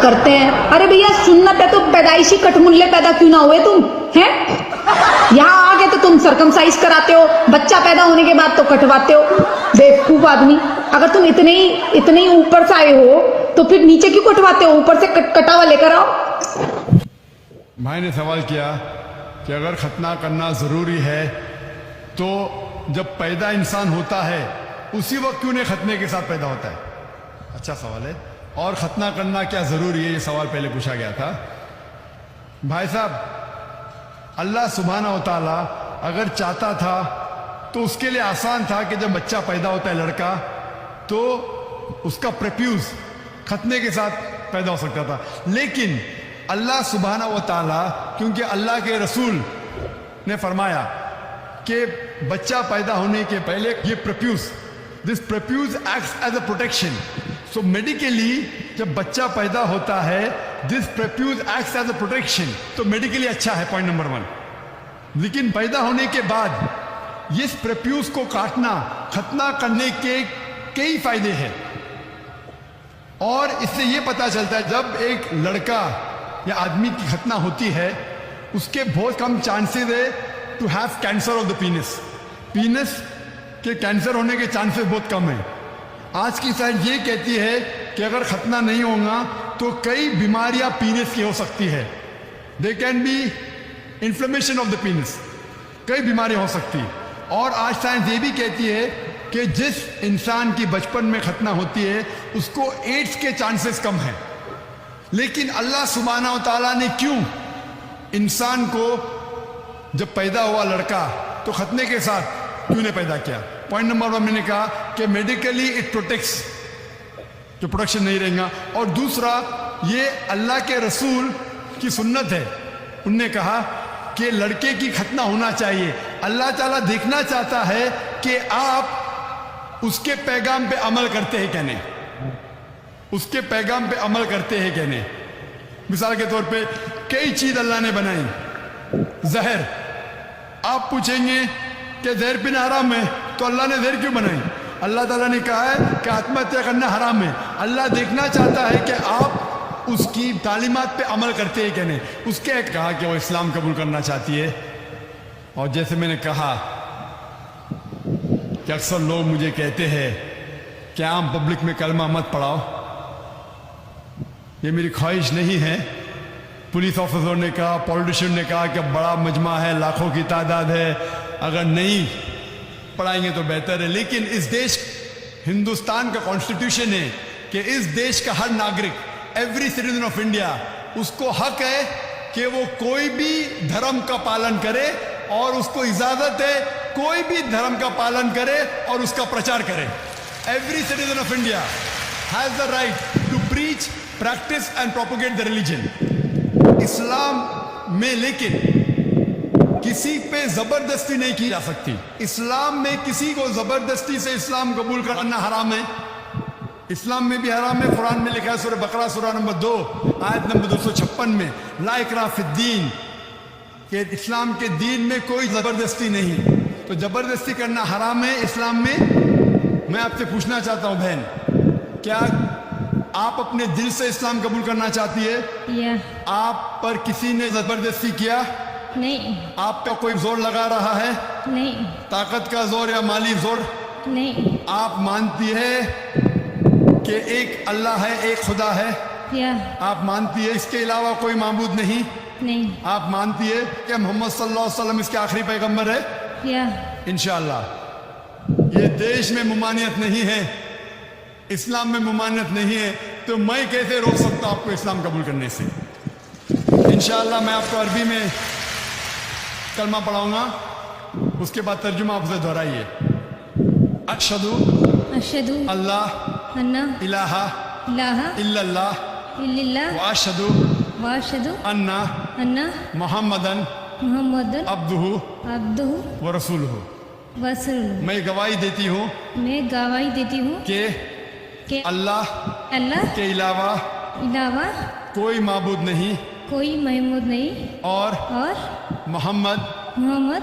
کرتے ہیں. ارے بھیا سنت ہے تو پیدائشی کٹملے پیدا کیوں نہ ہوئے تم ہیں؟ یہاں آگے تو تم سرکمسائز کراتے ہو, بچہ پیدا ہونے کے بعد تو کٹواتے ہو. بیوقوف آدمی, اگر تم اتنے ہی اوپر سے آئے ہو تو پھر نیچے کیوں کٹواتے ہو؟ اوپر سے کٹا ہوا لے کر آؤ. بھائی نے سوال کیا کہ اگر ختنہ کرنا ضروری ہے تو جب پیدا انسان ہوتا ہے اسی وقت کیوں نہیں ختنے کے ساتھ پیدا ہوتا ہے؟ اچھا سوال ہے. اور ختنہ کرنا کیا ضروری ہے, یہ سوال پہلے پوچھا گیا تھا. بھائی صاحب, اللہ سبحانہ و تعالیٰ اگر چاہتا تھا تو اس کے لیے آسان تھا کہ جب بچہ پیدا ہوتا ہے لڑکا تو اس کا پریپیوز ختنے کے ساتھ پیدا ہو سکتا تھا. لیکن اللہ سبحانہ و تعالیٰ, کیونکہ اللہ کے رسول نے فرمایا کہ بچہ پیدا ہونے کے پہلے یہ this prepuce acts as a protection. So medically جب بچہ پیدا ہوتا ہے this prepuce acts as a protection, تو میڈیکلی اچھا ہے, پوائنٹ نمبر 1. لیکن پیدا ہونے کے بعد اس پریپیوز کو کاٹنا, ختنہ کرنے کے کئی فائدے ہیں. اور اس سے یہ پتا چلتا ہے جب ایک لڑکا یا آدمی کی ختنہ ہوتی ہے اس کے بہت کم چانسز ہے to have cancer of the penis کے کینسر ہونے کے چانسز بہت کم ہیں. آج کی سائنس یہ کہتی ہے کہ اگر ختنہ نہیں ہوگا تو کئی بیماریاں پینس کی ہو سکتی ہے. They can be inflammation of the penis, کئی بیماریاں ہو سکتی. اور آج سائنس یہ بھی کہتی ہے کہ جس انسان کی بچپن میں ختنہ ہوتی ہے اس کو ایڈز کے چانسز کم ہیں. لیکن اللہ سبحانہ و تعالیٰ نے کیوں انسان کو جب پیدا ہوا لڑکا تو ختنے کے ساتھ کیوں نے پیدا کیا؟ پوائنٹ نمبر 1 میں نے کہا کہ میڈیکلی اٹ پروٹیکٹس, جو پروڈکشن نہیں رہے گا. اور دوسرا یہ اللہ کے رسول کی سنت ہے, ان نے کہا کہ لڑکے کی ختنہ ہونا چاہیے. اللہ تعالیٰ دیکھنا چاہتا ہے کہ آپ اس کے پیغام پہ عمل کرتے ہیں کہ نہیں, اس کے پیغام پہ عمل کرتے ہیں کہ نہیں. مثال کے طور پہ کئی چیز اللہ نے بنائی. زہر, آپ پوچھیں گے کہ زہر پینا حرام ہے تو اللہ نے زہر کیوں بنائی؟ اللہ تعالیٰ نے کہا ہے کہ آتم ہتیا کرنا حرام ہے. اللہ دیکھنا چاہتا ہے کہ آپ اس کی تعلیمات پہ عمل کرتے ہیں کہ نہیں. اس کے کہا کہ وہ اسلام قبول کرنا چاہتی ہے. اور جیسے میں نے کہا کہ اکثر لوگ مجھے کہتے ہیں کہ عام پبلک میں کلمہ مت پڑھاؤ. یہ میری خواہش نہیں ہے. پولیس آفیسر نے کہا, پولیٹیشین نے کہا کہ بڑا مجمع ہے, لاکھوں کی تعداد ہے, اگر نہیں پڑھائیں گے تو بہتر ہے. لیکن اس دیش, ہندوستان کا کانسٹیٹیوشن ہے کہ اس دیش کا ہر ناگرک, ایوری سٹیزن آف انڈیا, اس کو حق ہے کہ وہ کوئی بھی دھرم کا پالن کرے, اور اس کو اجازت ہے کوئی بھی دھرم کا پالن کرے اور اس کا پرچار کرے. Every citizen of India has the right to preach, practice and propagate the religion. اسلام میں لیکن کسی پہ زبردستی نہیں کی جا سکتی. اسلام میں کسی کو زبردستی سے اسلام قبول کرنا حرام ہے. اسلام میں بھی حرام ہے. قرآن میں لکھا ہے سورہ بقرہ سورہ نمبر 2 آیت نمبر 256 میں, لا اکراہ فی الدین, کہ اسلام کے دین میں کوئی زبردستی نہیں. تو زبردستی کرنا حرام ہے اسلام میں. میں آپ سے پوچھنا چاہتا ہوں بہن, کیا آپ اپنے دل سے اسلام قبول کرنا چاہتی ہے؟ آپ پر کسی نے زبردستی کیا؟ نہیں. آپ کا کوئی زور لگا رہا ہے؟ نہیں. طاقت کا زور یا مالی زور؟ نہیں. آپ مانتی ہے کہ ایک اللہ ہے, ایک خدا ہے؟ آپ مانتی ہے اس کے علاوہ کوئی معبود نہیں؟ نہیں. آپ مانتی ہے کہ محمد صلی اللہ علیہ وسلم اس کے آخری پیغمبر ہے؟ انشاءاللہ. یہ دیش میں ممانعت نہیں ہے, اسلام میں ممانعت نہیں ہے, تو میں کیسے روک سکتا ہوں آپ کو اسلام قبول کرنے سے؟ انشاءاللہ میں آپ کو عربی میں کلمہ پڑھاؤں گا, اس کے بعد ترجمہ آپ سے دہرائیے. اشہدو اللہ الہ الا اللہ واشہدو ان محمدن عبدہ ورسولہ. میں گواہی دیتی ہوں کہ اللہ کے علاوہ کوئی معبود نہیں اور محمد محمد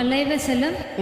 علیہ وسلم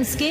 اس کے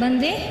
بندے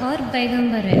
اور پیغمبر ہے.